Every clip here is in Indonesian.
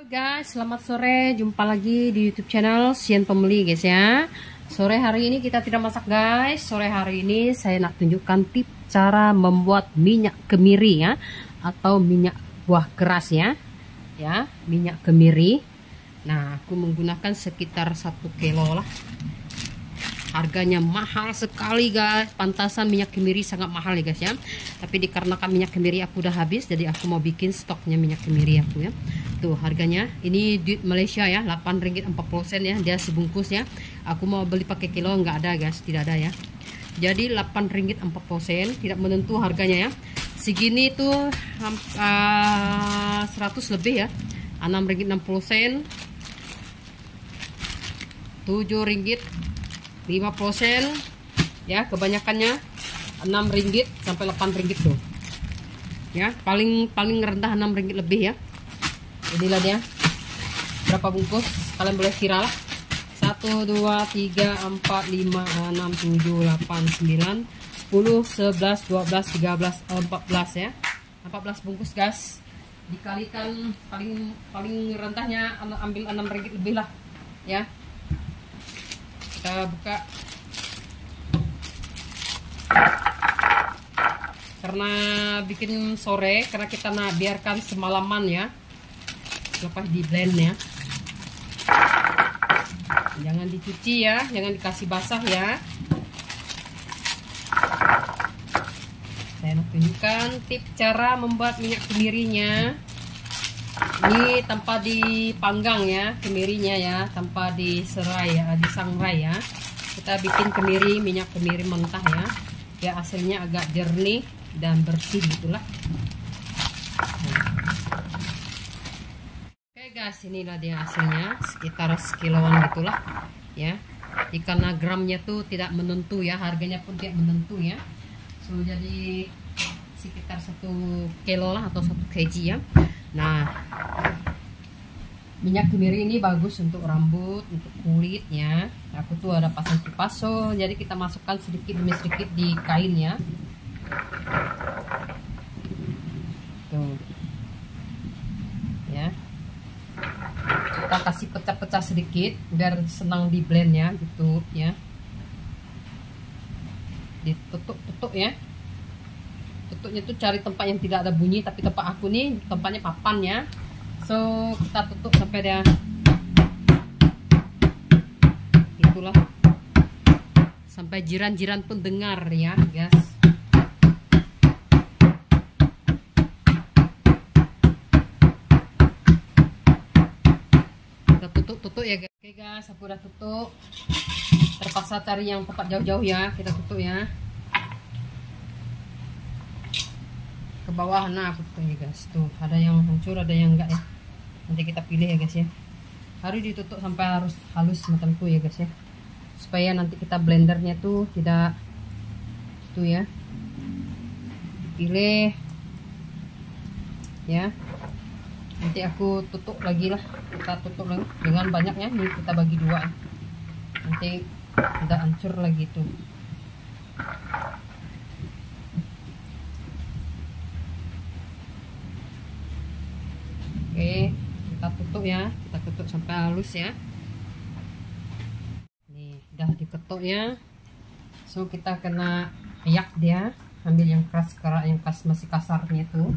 Guys, selamat sore. Jumpa lagi di YouTube channel Sian Pembeli, guys ya. Sore hari ini kita tidak masak, guys. Sore hari ini saya nak tunjukkan tips cara membuat minyak kemiri ya, atau minyak buah keras ya. Ya, minyak kemiri. Nah, aku menggunakan sekitar 1 kilo lah. Harganya mahal sekali, guys. Pantasan minyak kemiri sangat mahal ya, guys ya. Tapi dikarenakan minyak kemiri aku udah habis, jadi aku mau bikin stoknya minyak kemiri aku ya. Tuh harganya, ini duit Malaysia ya, Rp8.40 ya, dia sebungkus ya. Aku mau beli pakai kilo, nggak ada, guys, tidak ada ya. Jadi Rp8.40, tidak menentu harganya ya. Segini tuh 100 lebih ya. Rp6.60, Rp7.50 ya, kebanyakannya Rp6 sampai Rp8 tuh ya, paling rendah Rp6 lebih ya. Inilah dia berapa bungkus, kalian boleh kira lah. 1 2 3 4 5 6 7 8 9 10 11 12 13 14 ya, 14 bungkus, guys. Dikalikan paling rendahnya ambil Rp6 lebih lah ya. Kita buka karena bikin sore, karena kita nak biarkan semalaman ya, lepas di blend ya. Jangan dicuci ya, jangan dikasih basah ya. Saya nak tunjukkan tips cara membuat minyak kemirinya. Ini tanpa dipanggang ya kemirinya ya, tanpa diserai ya, disangrai ya. Kita bikin minyak kemiri mentah ya. Ya hasilnya agak jernih dan bersih gitulah. Oke guys, inilah dia hasilnya, sekitar sekiloan gitulah ya. Karena gramnya tuh tidak menentu ya, harganya pun tidak menentu ya. So jadi sekitar 1 kilo lah atau 1 kg ya. Nah, minyak kemiri ini bagus untuk rambut, untuk kulit ya. Aku tuh ada pasang kipas, so jadi kita masukkan sedikit demi sedikit di kain ya. Tuh. Ya. Kita kasih pecah-pecah sedikit biar senang di blend ya, gitu ya. Ditutuk-tutuk ya. Tutupnya tuh cari tempat yang tidak ada bunyi, tapi tempat aku nih tempatnya papan ya. So kita tutup sampai dia itulah, sampai jiran-jiran pun dengar ya, guys. Kita tutup ya, guys. Oke guys, aku udah tutup. Terpaksa cari yang tempat jauh-jauh ya, kita tutup ya. Ke bawah, nah aku tutup ya, guys. Tuh ada yang hancur, ada yang enggak ya. Nanti kita pilih ya, guys ya. Harus ditutup sampai harus halus semacam itu ya, guys ya, supaya nanti kita blendernya tuh tidak tuh ya, pilih ya. Nanti aku tutup lagi lah, kita tutup lagi dengan banyaknya nih, kita bagi 2 ya. Nanti tidak hancur lagi tuh. Oke, kita tutup ya, kita tutup sampai halus ya. Nih udah diketuk ya. So kita kena ayak dia, ambil yang keras, yang masih kasarnya tuh.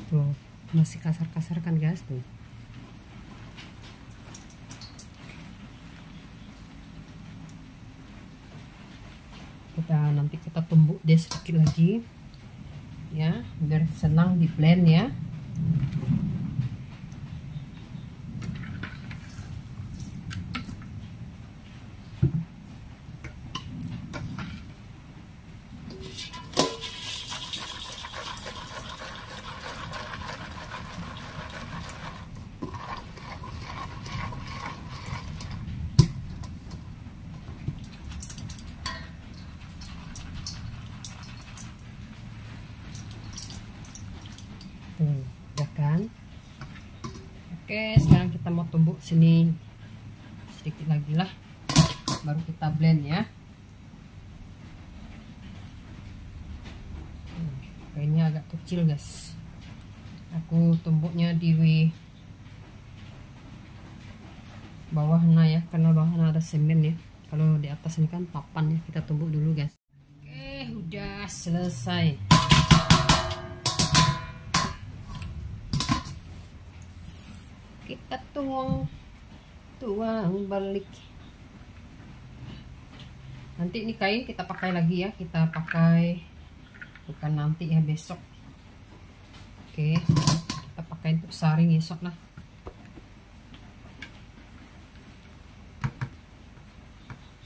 Tuh masih kasar-kasar kan, guys, tuh. Nanti kita tumbuk deh sedikit lagi ya, biar senang di blend ya. Oke, sekarang kita mau tumbuk sini sedikit lagi lah, baru kita blend ya. Ini agak kecil guys, aku tumbuknya di bawahnya ya, karena bawahnya ada semen ya. Kalau di atas ini kan papan ya, kita tumbuk dulu guys. Oke, udah selesai. Kita tuang balik. Nanti ini kain kita pakai lagi ya, kita pakai bukan nanti ya, besok. Oke, kita pakai untuk saring besok lah.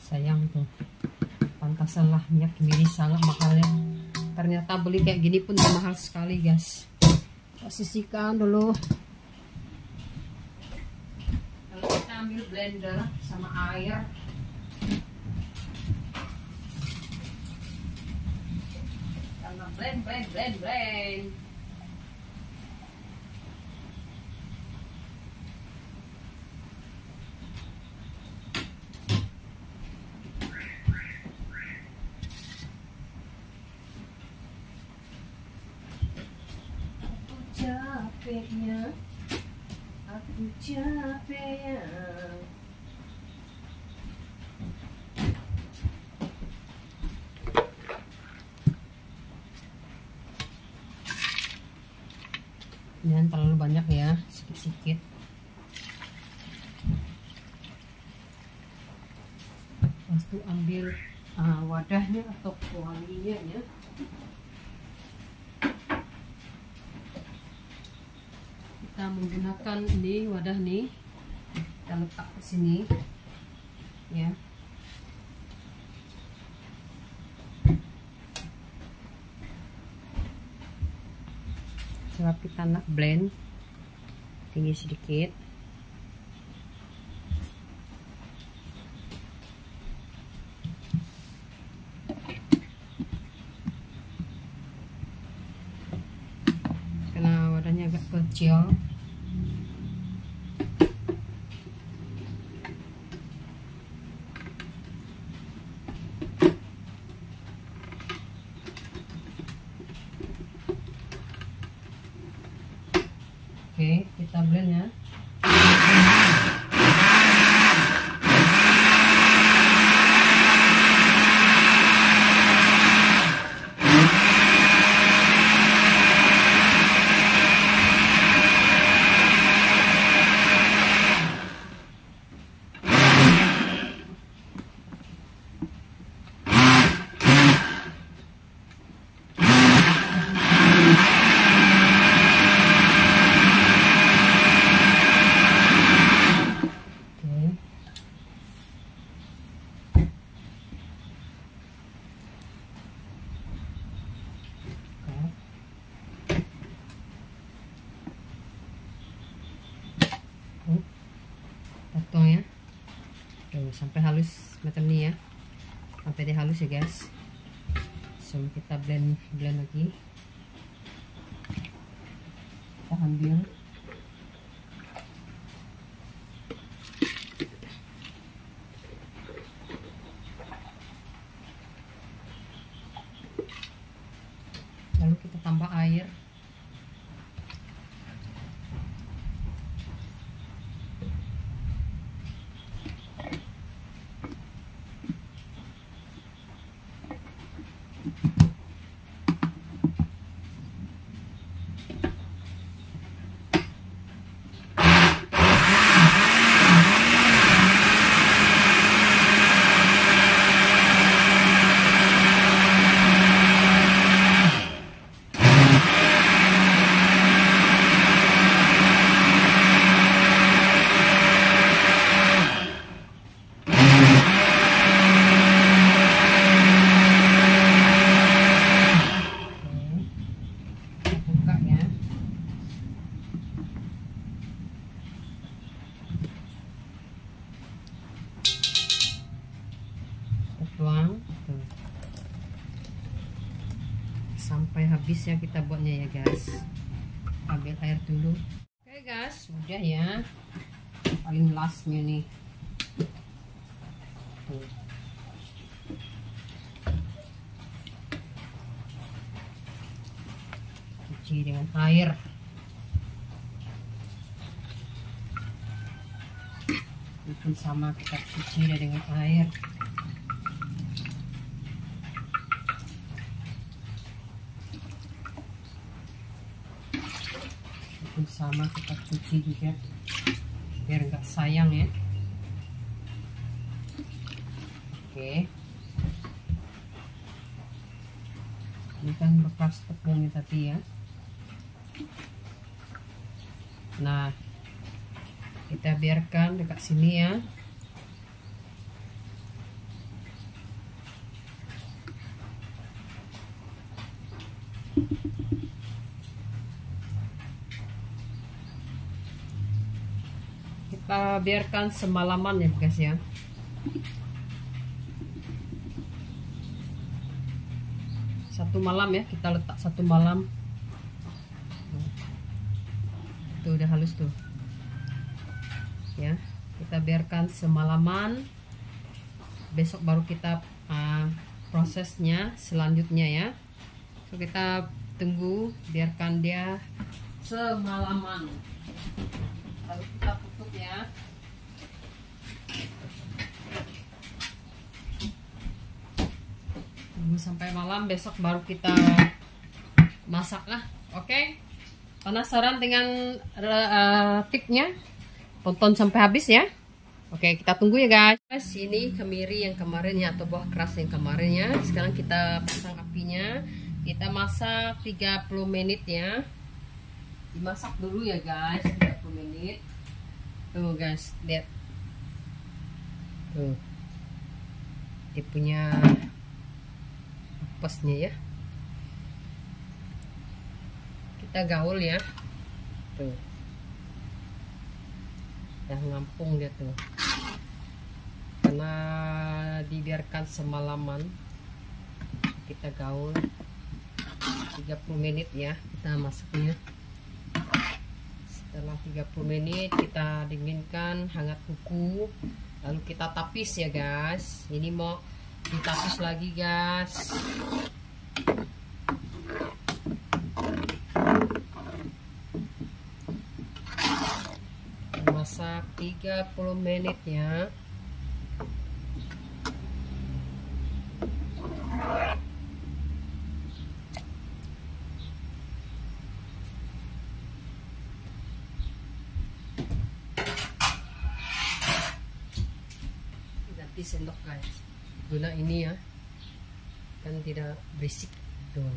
Sayang tuh, pantasan lah minyak kemiri sangat mahal ya. Ternyata beli kayak gini pun mahal sekali guys. Kita sisihkan dulu. Lalu kita ambil blender sama air. Karena blend. Aku capek. Jangan terlalu banyak ya, sedikit-sedikit. Pas itu ambil wadahnya atau kualinya ya. Kita menggunakan ini wadah nih, kita letak ke sini ya. Sebab kita nak blend tinggi sedikit. Karena wadahnya agak kecil. Oke, kita blend ya. Potong ya. Tuh, sampai halus macam ini ya. Sampai dia halus ya guys. So kita blend lagi. Kita ambil lalu kita tambah air. Tuang tuh. Sampai habis ya kita buatnya ya guys. Ambil air dulu. Oke guys, sudah ya, paling lastnya nih. Tuh. Cuci dengan air. Itu sama, kita cuci dengan air. Itu sama, kita cuci juga biar nggak sayang ya. Oke, ini kan bekas tepungnya tadi ya. Nah, kita biarkan dekat sini ya. Kita biarkan semalaman ya guys ya. Satu malam ya, kita letak satu malam. Tuh udah halus tuh ya, kita biarkan semalaman. Besok baru kita prosesnya selanjutnya ya. So, kita tunggu, biarkan dia semalaman, lalu kita tutup ya. Tunggu sampai malam, besok baru kita masak lah. Oke, penasaran dengan tipnya? Tonton sampai habis ya. Oke, kita tunggu ya guys. Ini kemiri yang kemarin ya, atau buah keras yang kemarin ya. Sekarang kita pasang apinya. Kita masak 30 menit ya. Dimasak dulu ya guys, 30 menit. Tuh guys, lihat. Tuh. Dia punya pasnya ya. Kita gaul ya. Tuh. Yang ngampung dia tuh. Karena dibiarkan semalaman. Kita gaul 30 menit ya, kita masaknya. Setelah 30 menit kita dinginkan hangat kuku, lalu kita tapis ya guys. Ini mau ditapis lagi guys. Masak 30 menit ya. Ganti sendok guys, guna ini ya, kan tidak berisik tuh.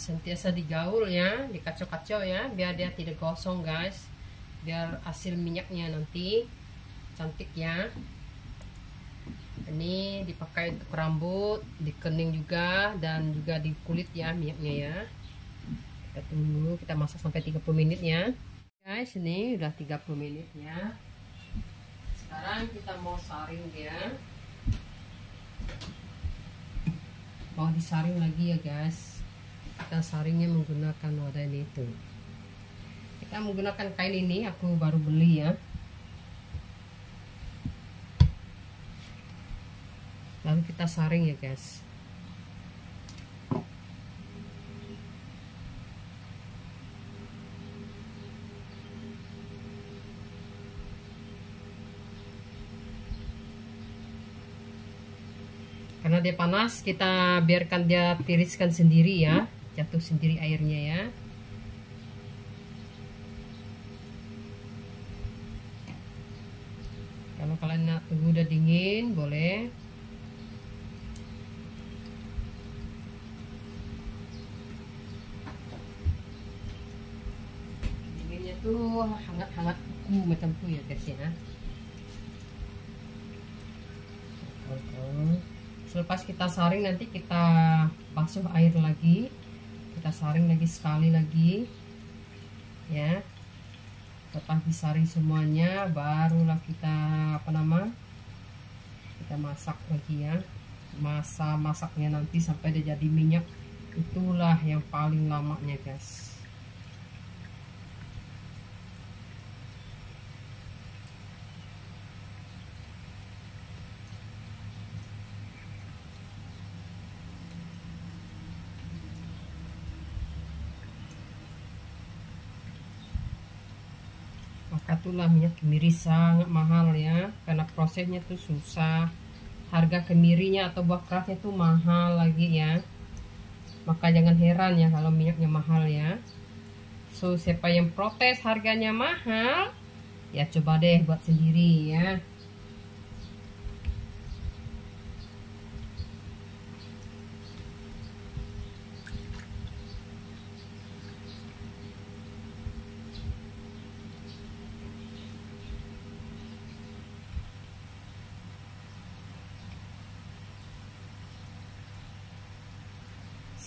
Sentiasa digaul ya, dikacau-kacau ya, biar dia tidak gosong guys, biar hasil minyaknya nanti cantik ya. Ini dipakai untuk rambut, di kening juga, dan juga di kulit ya minyaknya ya. Kita tunggu, kita masak sampai 30 menit ya guys. Ini udah 30 menit ya. Sekarang kita mau saring dia, mau disaring lagi ya guys. Kita saringnya menggunakan wadah ini tuh. Kita menggunakan kain ini, aku baru beli ya. Lalu kita saring ya guys. Karena dia panas, kita biarkan dia tiriskan sendiri ya, jatuh sendiri airnya ya. Kalau kalian nak tunggu udah dingin, boleh. Dinginnya tuh hangat-hangat kuku macam tuh ya guys ya. Selepas kita saring nanti kita basuh air lagi, kita saring lagi sekali lagi ya. Setelah disaring semuanya, barulah kita kita masak lagi ya. Masa masaknya nanti sampai dia jadi minyak, itulah yang paling lamanya guys. Maka itulah minyak kemiri sangat mahal ya, karena prosesnya tuh susah. Harga kemirinya atau buah keratnya tuh mahal lagi ya. Maka jangan heran ya kalau minyaknya mahal ya. So siapa yang protes harganya mahal, ya coba deh buat sendiri ya.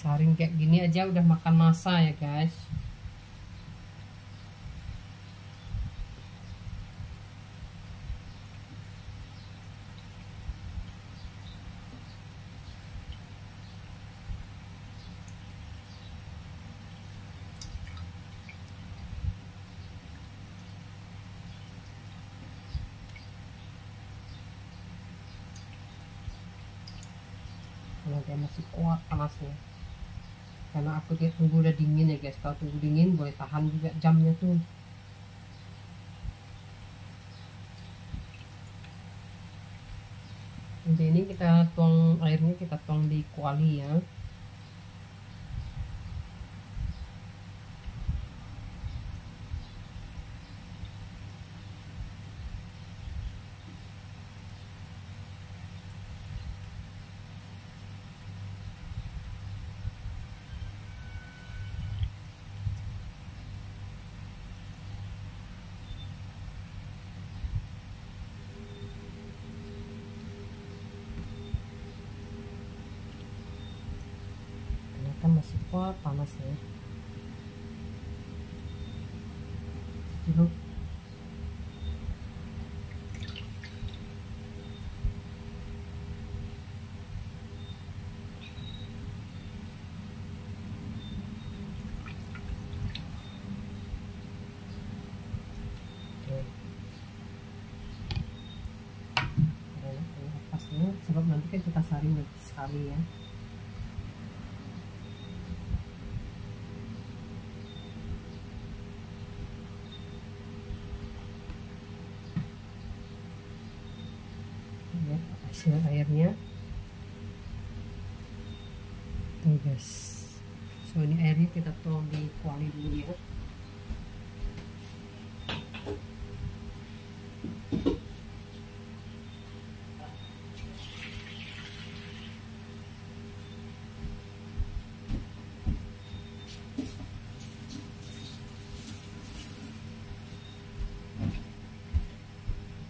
Saring kayak gini aja udah makan masa ya guys. Kalau dia masih kuat panasnya, karena aku dia tunggu udah dingin ya guys. Kalau tunggu dingin boleh tahan juga jamnya tuh. Jadi ini kita tuang airnya, kita tuang di kuali ya. Masih kuat panasnya. Jeruk pasnya, sebab nanti kan kita saring lagi sekali ya. Hasil airnya tuh guys. So ini airnya kita tuang di kuali dulu ya.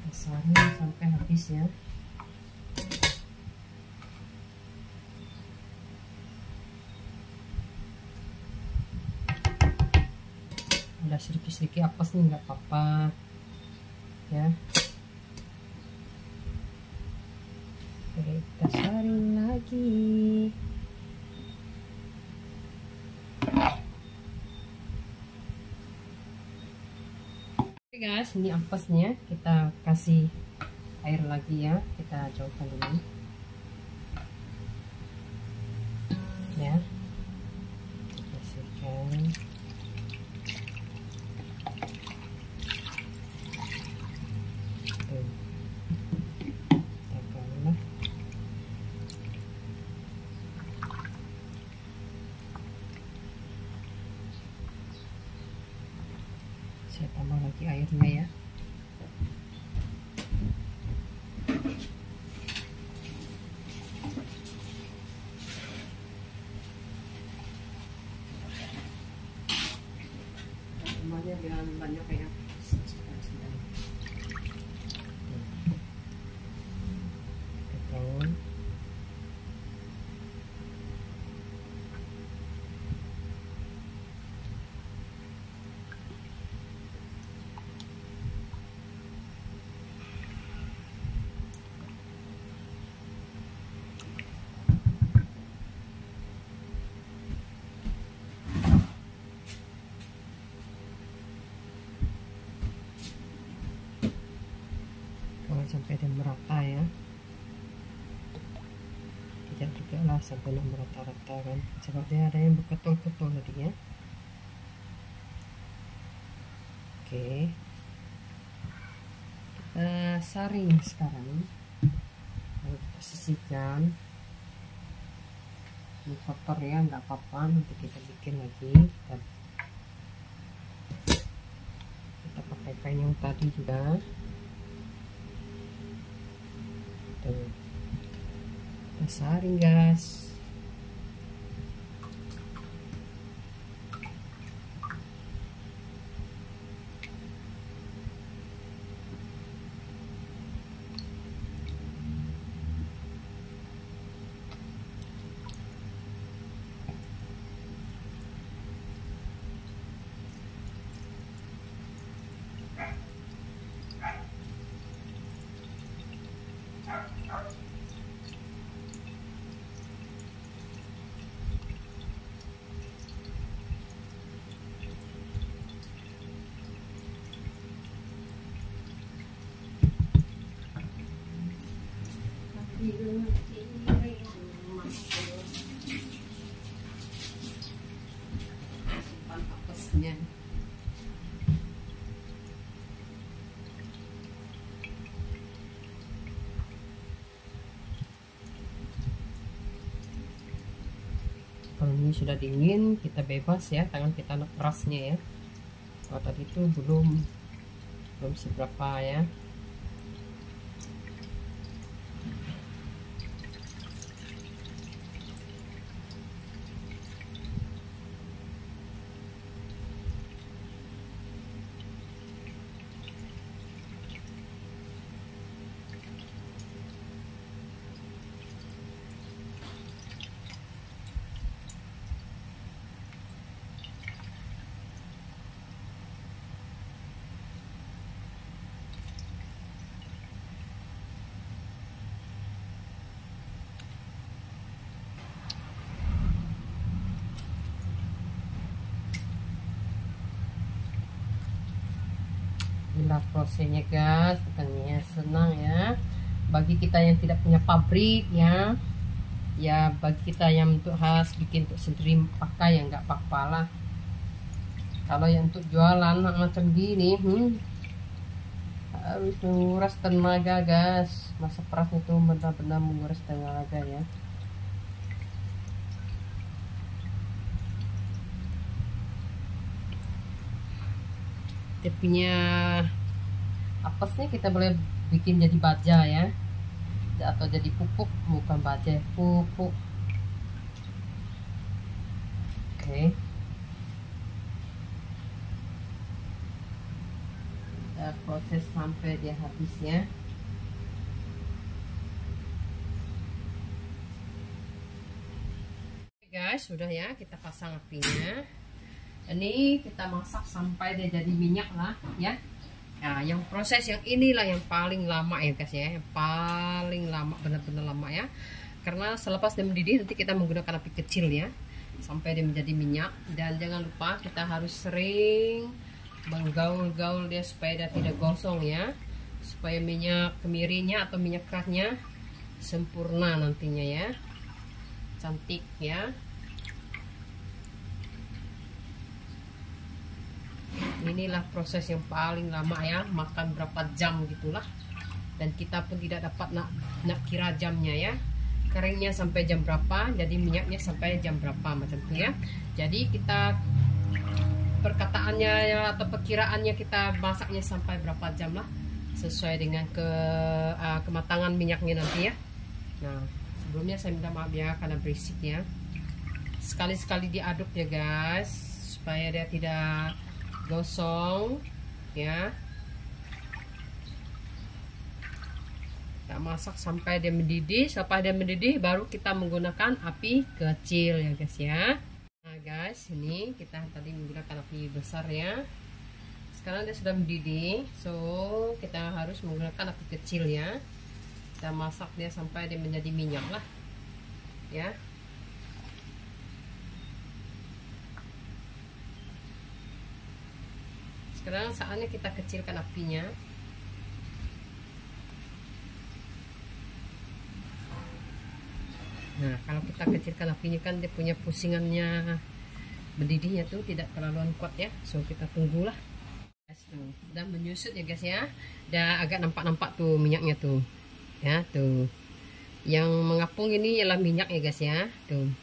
Kita saring sampai habis ya. Ada sedikit-sedikit apes nih, nggak apa-apa ya. Oke, kita saring lagi. Oke guys, ini ampasnya kita kasih air lagi ya. Kita jauhkan dulu ya. Kasihkan saya tambah lagi airnya ya. Tambahnya jangan banyak ya. sampai dia merata ya, tidak juga lah sampai merata-rata kan, sebab dia ada yang berketul-ketul tadi ya. Oke, kita saring sekarang, lalu kita sisihkan. Ini kotor ya, nggak apa-apa, nanti kita bikin lagi. Kita pakai kain yang tadi juga. Tuh, kita saring guys. Simpan apesnya. Kalau ini sudah dingin, kita bebas ya, tangan kita kerasnya ya. Kalau tadi itu belum seberapa ya. Inilah prosesnya guys, bukannya senang ya bagi kita yang tidak punya pabrik ya. Ya bagi kita yang untuk khas bikin untuk sendiri pakai ya nggak apa-apa lah. Kalau yang untuk jualan macam gini harus menguras tenaga guys. Masa peras itu benar-benar menguras tenaga ya. Dia punya apesnya kita boleh bikin jadi baja ya, atau jadi pupuk, bukan baja, pupuk. Oke, kita proses sampai dia habis ya. Oke guys, sudah ya, kita pasang apinya. Ini kita masak sampai dia jadi minyak lah ya. Nah, yang proses yang inilah yang paling lama ya guys ya, yang paling lama, benar-benar lama ya. Karena selepas dia mendidih nanti kita menggunakan api kecil ya, sampai dia menjadi minyak. Dan jangan lupa kita harus sering menggaul-gaul dia supaya dia tidak gosong ya, supaya minyak kemirinya atau minyak kerasnya sempurna nantinya ya, cantik ya. Inilah proses yang paling lama ya, makan berapa jam gitulah, dan kita pun tidak dapat nak kira jamnya ya, keringnya sampai jam berapa, jadi minyaknya sampai jam berapa macam itu ya. Jadi kita perkataannya ya, atau perkiraannya kita masaknya sampai berapa jam lah, sesuai dengan kematangan minyaknya nanti ya. Nah sebelumnya saya minta maaf ya karena berisik ya, sekali-sekali diaduk ya guys supaya dia tidak gosong ya. Kita masak sampai dia mendidih. Sampai dia mendidih baru kita menggunakan api kecil ya guys ya. Nah guys, ini kita tadi menggunakan api besar ya. Sekarang dia sudah mendidih, so kita harus menggunakan api kecil ya. Kita masak dia sampai dia menjadi minyak lah ya. Sekarang saatnya kita kecilkan apinya. Nah, kalau kita kecilkan apinya kan dia punya pusingannya, mendidihnya tuh tidak terlalu kuat ya. So kita tunggulah. Tuh, udah menyusut ya guys ya. Udah agak nampak-nampak tuh minyaknya tuh. Ya, tuh. Yang mengapung ini ialah minyak ya guys ya. Tuh.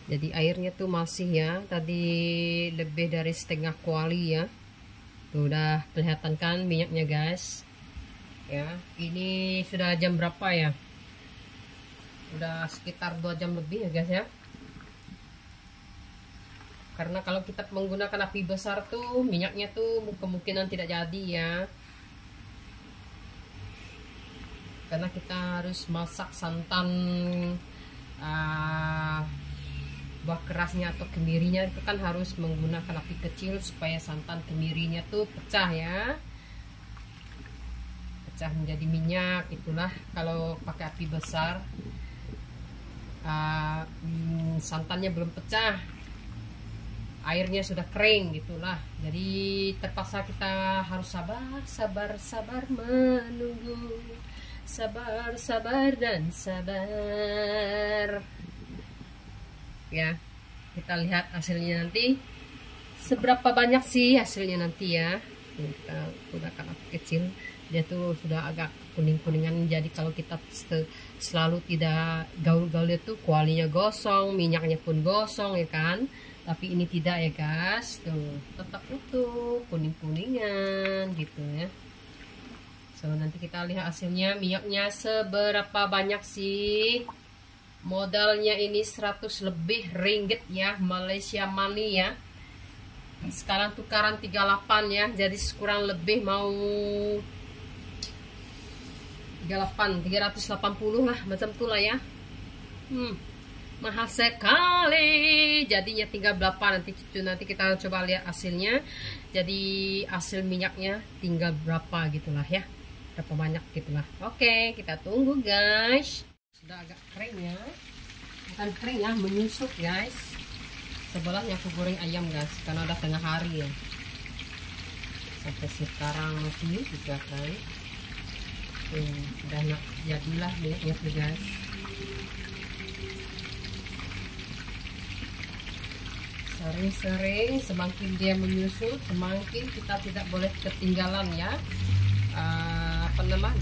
Jadi airnya tuh masih ya. Tadi lebih dari setengah kuali ya. Tuh udah kelihatan kan minyaknya guys. Ya, ini sudah jam berapa ya? Udah sekitar 2 jam lebih ya guys ya. Karena kalau kita menggunakan api besar tuh minyaknya tuh kemungkinan tidak jadi ya. Karena kita harus masak santan buah kerasnya atau kemirinya itu kan harus menggunakan api kecil supaya santan kemirinya tuh pecah ya. Pecah menjadi minyak, itulah kalau pakai api besar santannya belum pecah, airnya sudah kering gitulah. Jadi terpaksa kita harus sabar menunggu, sabar dan sabar ya. Kita lihat hasilnya nanti seberapa banyak sih hasilnya nanti ya. Kita gunakan api kecil, dia tuh sudah agak kuning-kuningan. Jadi kalau kita selalu tidak gaul-gaul itu kualinya gosong, minyaknya pun gosong ya kan. Tapi ini tidak ya guys, tuh tetap utuh kuning-kuningan gitu ya. So nanti kita lihat hasilnya minyaknya seberapa banyak sih. Modalnya ini 100 lebih ringgit ya, Malaysia money ya. Sekarang tukaran 38 ya, jadi kurang lebih mau 380 lah macam itulah ya. Mahal sekali, jadinya tinggal berapa nanti kita coba lihat hasilnya. Jadi hasil minyaknya tinggal berapa gitulah ya, berapa banyak gitulah. Oke, kita tunggu guys. Sudah agak kering ya, bukan kering ya, menyusut guys. Sebelahnya aku goreng ayam guys, karena udah tengah hari ya, sampai sekarang masih juga kan. Udah nak jadilah minyaknya tuh guys. Sering-sering, semakin dia menyusut semakin kita tidak boleh ketinggalan ya.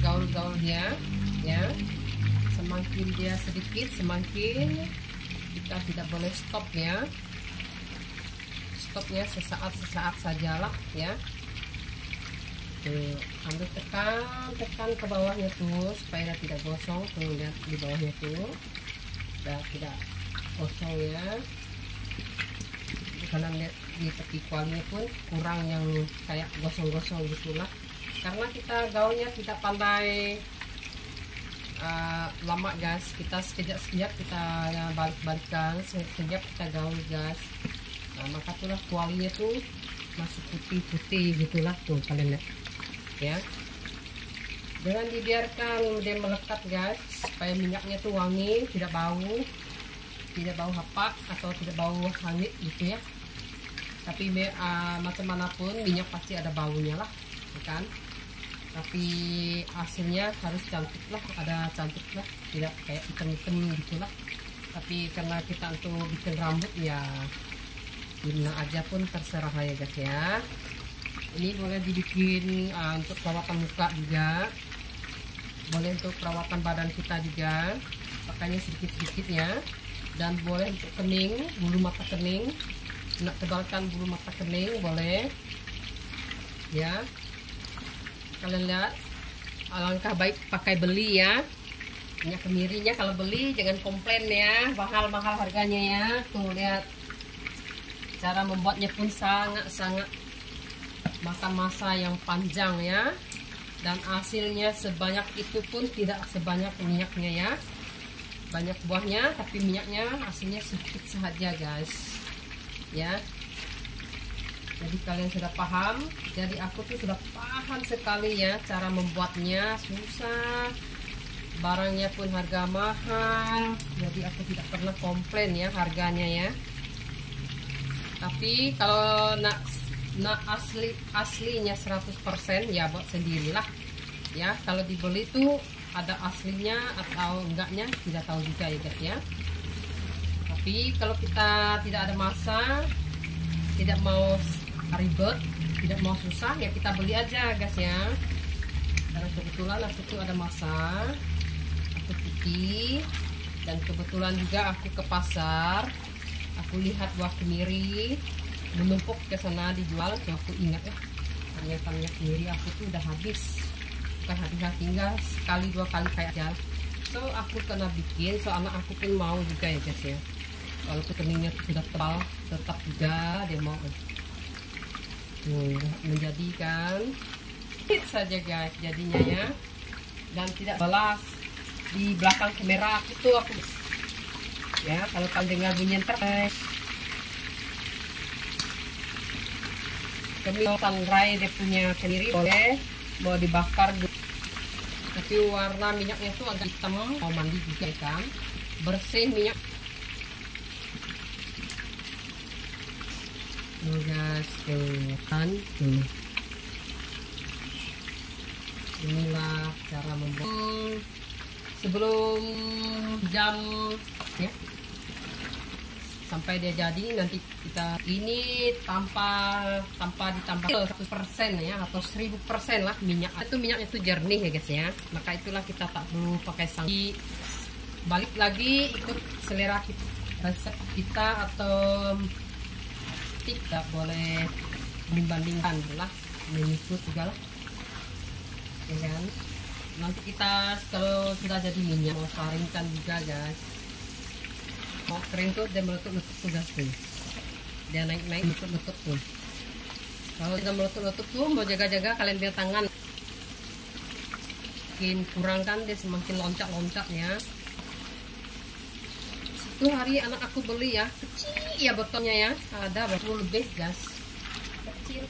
Gaul-gaul dia ya. Semakin dia sedikit semakin kita tidak boleh stop ya. Stopnya sesaat sajalah ya. Tuh, ambil tekan ke bawahnya tuh supaya tidak gosong. Tuh lihat di bawahnya tuh udah tidak gosong ya. Karena lihat di tepi kualinya pun kurang yang kayak gosong-gosong gitulah. Karena kita gaulnya tidak pandai lama guys, kita sekejap kita balik-balikan, sekejap kita gaul guys. Nah, maka itulah kualinya tuh masih putih-putih gitulah tuh kalian lihat ya. Jangan dibiarkan dia melekat guys, supaya minyaknya tuh wangi, tidak bau hapak atau tidak bau hangit gitu ya. Tapi macam manapun minyak pasti ada baunya lah kan. Tapi hasilnya harus cantik lah, ada cantik lah, tidak kayak hitam-hitam gitulah. Tapi karena kita untuk bikin rambut ya gimana aja pun terserah lah ya guys ya. Ini boleh dibikin untuk perawatan muka juga, boleh untuk perawatan badan kita juga, pakainya sedikit-sedikit ya. Dan boleh untuk kening, bulu mata kening, nak tebalkan bulu mata kening boleh ya. Kalian lihat, alangkah baik pakai beli ya minyak kemirinya. Kalau beli jangan komplain ya, mahal-mahal harganya ya. Tuh lihat, cara membuatnya pun sangat-sangat makan masa yang panjang ya. Dan hasilnya sebanyak itu pun tidak sebanyak minyaknya ya. Banyak buahnya tapi minyaknya hasilnya sedikit saja guys ya. Jadi kalian sudah paham. Jadi aku tuh sudah paham sekali ya cara membuatnya, susah, barangnya pun harga mahal. Jadi aku tidak pernah komplain ya harganya ya. Tapi kalau nak aslinya 100% ya buat sendirilah ya. Kalau dibeli tuh ada aslinya atau enggaknya tidak tahu juga ya guys ya. Tapi kalau kita tidak ada masa, tidak mau ribet, tidak mau susah, ya kita beli aja guys ya. Karena kebetulan aku tuh ada masa, aku cuci, dan kebetulan juga aku ke pasar, aku lihat buah kemiri menumpuk ke sana dijual. So aku ingat ternyata minyak kemiri aku tuh udah habis, bukan habis, tinggal sekali dua kali kayak aja. So aku kena bikin, so anak aku pun mau juga ya guys ya. Walaupun keningnya sudah tebal, tetap juga dia mau. Menjadikan hit saja guys jadinya ya, dan tidak balas di belakang kamera aku tuh aku ya. Kalau kalian dengar bunyi guys, kami sangrai dia punya kemiri, boleh mau dibakar dulu. Tapi warna minyaknya tuh agak hitam, mau mandi juga kan, bersih minyak. Tuh guys, tuh kan tuh. Inilah cara membuat sebelum jam ya, sampai dia jadi. Nanti kita ini tanpa ditambah 100% ya, atau 1000% lah minyak. Itu minyaknya itu jernih ya guys ya. Maka itulah kita tak perlu pakai sanksi. Balik lagi ikut selera kita, resep kita, atau tidak boleh membandingkan lah, mengikut juga lah ya kan. Nanti kita kalau sudah jadi minyak mau saringkan juga guys. Mau kering tuh dia meletup-letup tuh guys tuh, dia naik-naik meletup-letup tuh. Kalau tidak meletup-letup tuh mau jaga-jaga kalian biar tangan, makin kurang kan dia semakin loncat-loncat ya. Itu hari anak aku beli ya, kecil ya botolnya ya, ada 20 lebih guys, kecil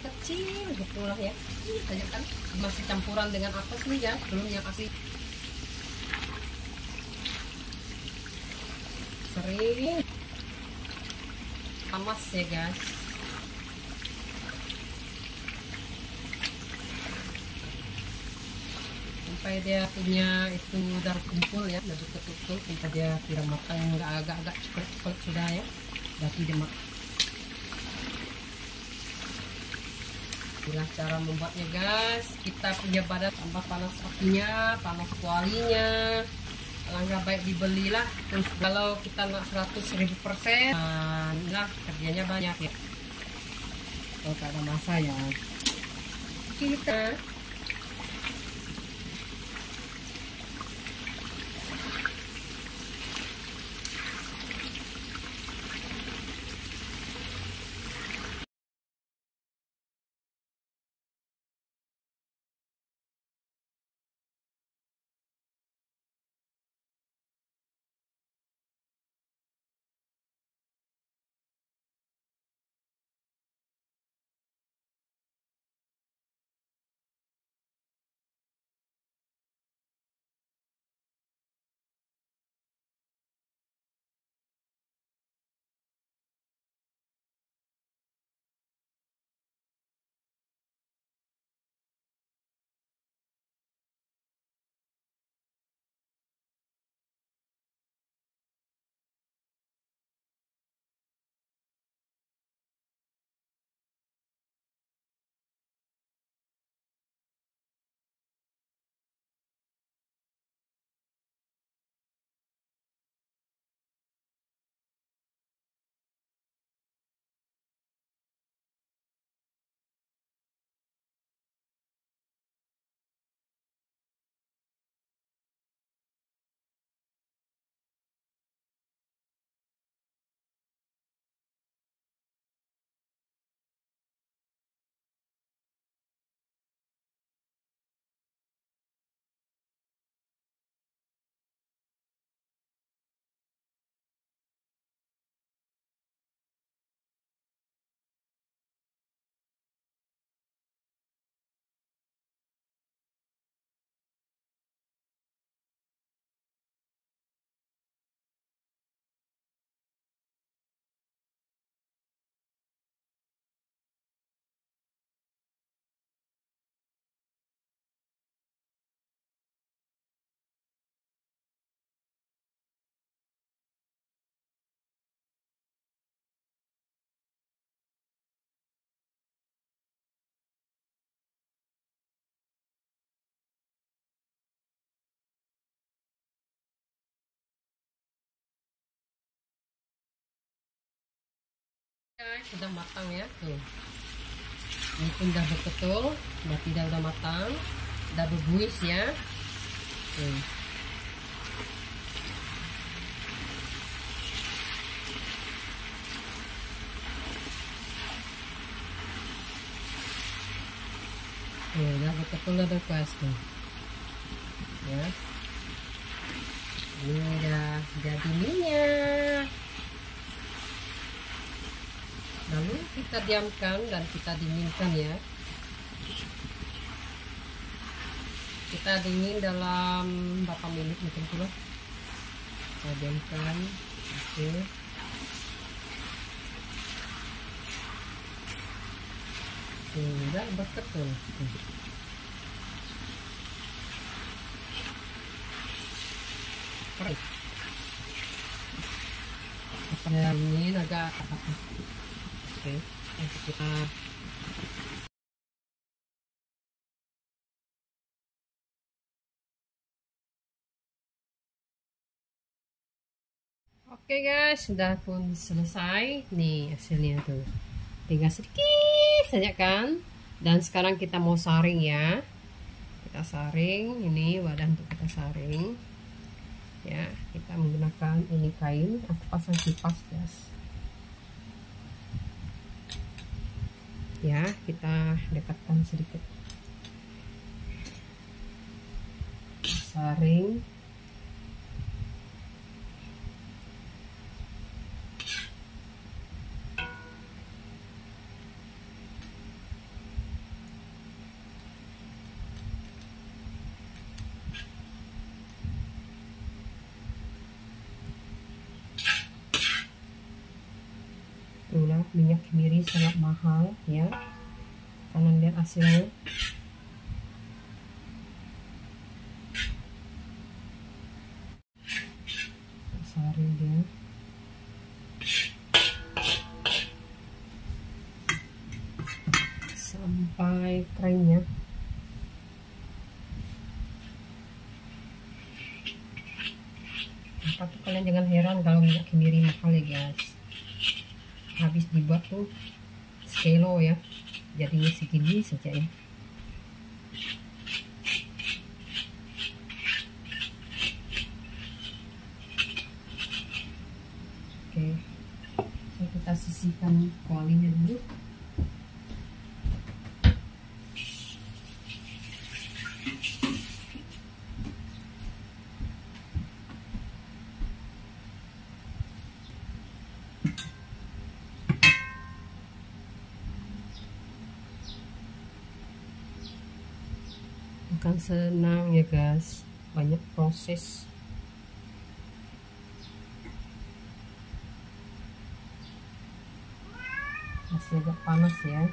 gitu lah ya. Saja kan masih campuran dengan apa sih ya, belum yang asli. Sering panas ya guys, sampai dia punya itu darah kumpul ya, udah betul-betul sampai dia kira matang, nggak agak-agak cepet sudah ya, berarti dia matang. Inilah cara membuatnya guys. Kita punya badan tambah panas apinya, panas kualinya, alangkah baik dibelilah. Terus kalau kita nak 100.000%, nah kerjanya banyak ya. Kalau tak ada masa ya kita Guys, sudah matang ya tuh. Ini pun udah betul, udah tidak udah matang, udah berbuih ya. Tuh. Udah betul udah berkuas tuh. Ya. Ini udah jadi minyak. Lalu kita diamkan dan kita dinginkan ya. Kita dingin dalam berapa menit mungkin pula. Kita diamkan. Oke. Udah betul. Ini agak oke, nanti kita oke guys, sudah pun selesai nih hasilnya tuh, tinggal sedikit saja kan. Dan sekarang kita mau saring ya, kita saring. Ini wadah untuk kita saring ya. Kita menggunakan ini kain, aku pasang kipas guys ya. Kita dekatkan sedikit, saring. Itulah minyak kemiri sangat mahal ya. Kalian lihat hasilnya. Saring dia. Sampai keringnya. Tapi kalian jangan heran kalau minyak kemiri mahal ya guys. Habis dibuat tuh sekilo ya, jadinya segini saja ya. Oke, so kita sisihkan kualinya dulu. Bukan senang ya guys, banyak proses. Masih agak panas ya,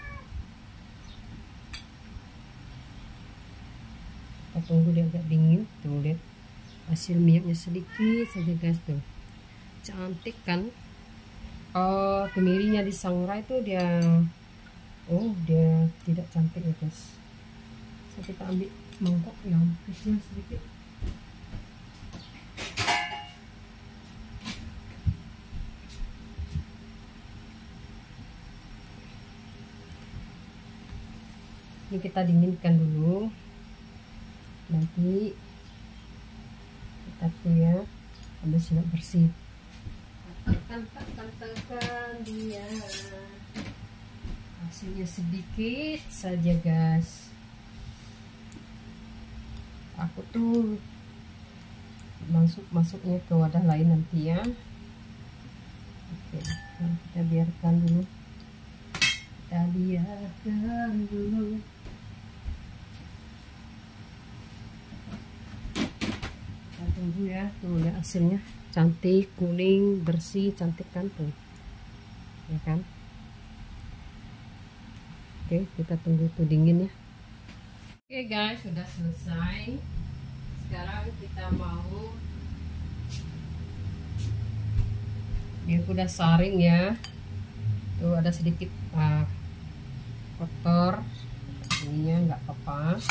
kita tunggu dia agak dingin. Tuh lihat hasil minyaknya sedikit saja guys tuh, cantik kan. Kemirinya disangrai itu dia tidak cantik ya guys. So, kita ambil mangkok yang kecil sedikit. Ini kita dinginkan dulu, nanti kita tuh ya ambil siap bersih. Tekan dia, hasilnya sedikit saja guys. Aku tuh masuknya ke wadah lain nanti ya. Oke, nah kita biarkan dulu, kita tunggu ya. Tuh lihat hasilnya, cantik, kuning, bersih, cantik kan tuh ya kan. Oke, kita tunggu tuh dingin ya. Oke guys, sudah selesai. Sekarang kita mau, ini udah saring ya. Tuh ada sedikit kotor, ininya nggak apa-apa.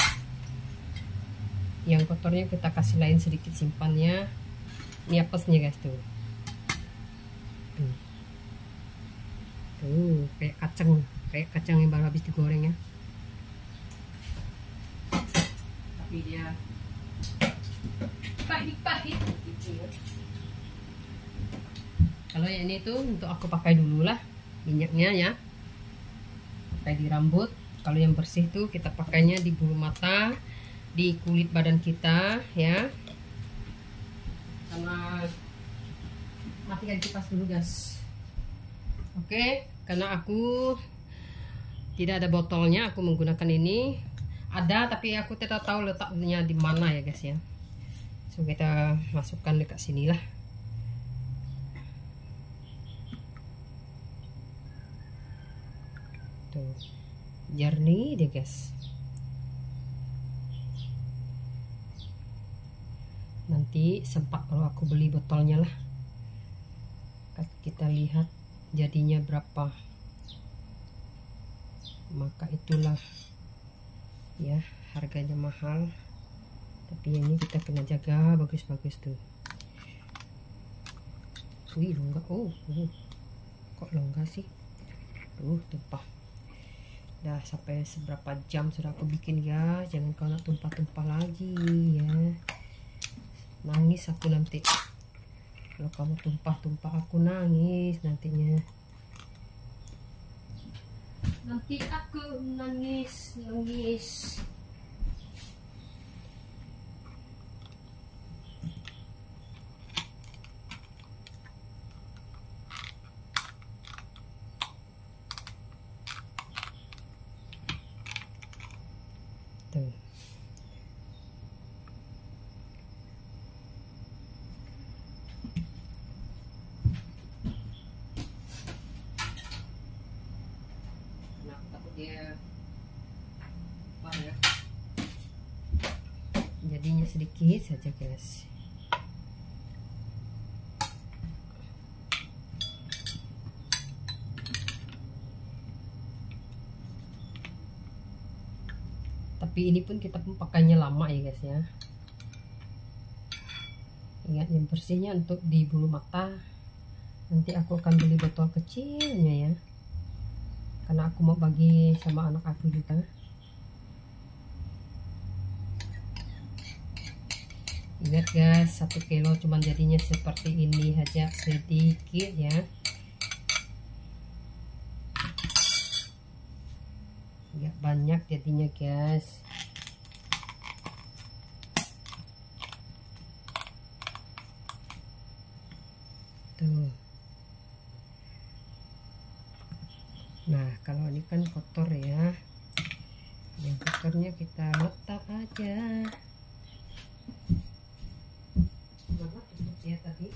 Yang kotornya kita kasih lain sedikit, simpannya. Ini apesnya guys tuh. kayak kacang yang baru habis digoreng ya. Tapi dia pahit gitu ya. Kalau yang ini tuh untuk aku pakai dulu lah minyaknya ya, pakai di rambut. Kalau yang bersih tuh kita pakainya di bulu mata, di kulit badan kita ya. Sama matikan kipas dulu guys. Oke, karena aku tidak ada botolnya, aku menggunakan ini. Ada tapi aku tidak tahu letaknya di mana ya guys ya. So kita masukkan dekat sini lah. Tuh, jernih deh guys. Nanti sempat kalau aku beli botolnya lah, kita lihat jadinya berapa, maka itulah ya harganya mahal. Tapi ini kita kena jaga bagus-bagus tuh. Wih longgar, kok longgar sih, tumpah. Dah sampai seberapa jam sudah aku bikin ya, jangan kau nak tumpah-tumpah lagi ya. Nangis aku nanti kalau kamu tumpah-tumpah, aku nangis nantinya. Nanti aku nangis. Tuh. Dia banyak, jadinya sedikit saja guys. Tapi ini pun kita pun pakainya lama ya guys ya. Ingat yang bersihnya untuk di bulu mata. Nanti aku akan beli botol kecilnya ya, karena aku mau bagi sama anak aku juga. Ingat guys, 1 kilo cuman jadinya seperti ini aja, sedikit ya. Nggak banyak jadinya guys. Tuh. Nah kalau ini kan kotor ya, yang kotornya kita letak aja. Mana tutup ya tadi?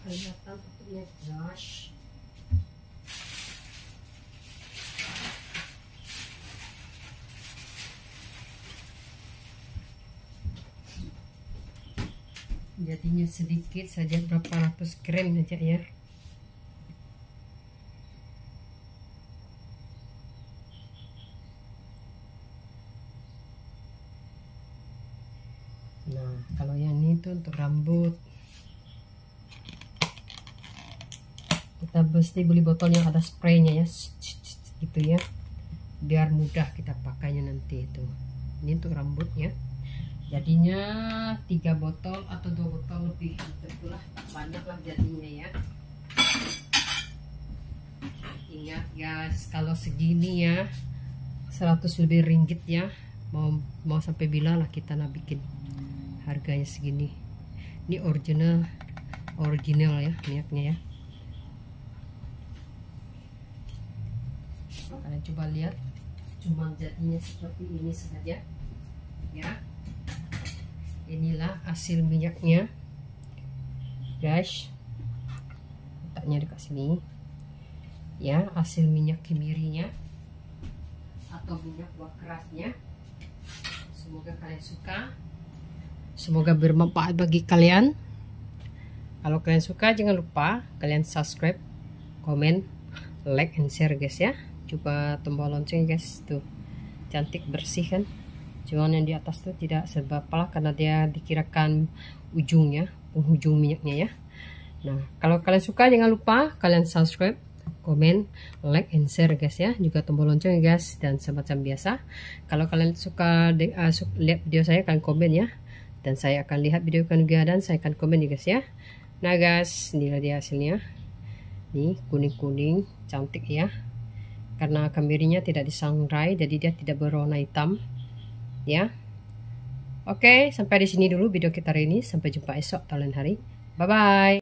Kelihatan tutupnya brush. Jadinya sedikit saja, berapa ratus gram saja ya. Nah kalau yang ini tuh untuk rambut, kita mesti beli botol yang ada spraynya ya, gitu ya, biar mudah kita pakainya nanti. Itu ini untuk rambut ya. Jadinya 3 botol atau 2 botol lebih, itulah tak banyak lah jadinya ya. Ingat guys, kalau segini ya 100 lebih ringgit ya, mau sampai bila lah kita nak bikin, harganya segini. Ini original ya minyaknya ya. Kalian coba lihat, cuma jadinya seperti ini saja ya. Inilah hasil minyaknya guys, letaknya dekat sini ya, hasil minyak kemirinya atau minyak buah kerasnya. Semoga kalian suka, semoga bermanfaat bagi kalian. Kalau kalian suka jangan lupa kalian subscribe, komen, like and share guys ya. Coba tombol lonceng guys, tuh cantik bersih kan. Cuman yang di atas tuh tidak seberapa lah, karena dia dikirakan ujungnya, penghujung minyaknya ya. Nah, kalau kalian suka jangan lupa kalian subscribe, komen, like, and share guys ya. Juga tombol lonceng ya guys, dan semacam biasa. Kalau kalian suka lihat video saya, kalian komen ya. Dan saya akan lihat video kalian juga, dan saya akan komen ya guys ya. Nah guys, inilah dia hasilnya. Nih, kuning-kuning, cantik ya. Karena kemirinya tidak disangrai, jadi dia tidak berwarna hitam. Ya. Oke, sampai di sini dulu video kita hari ini. Sampai jumpa esok atau lain hari. Bye bye.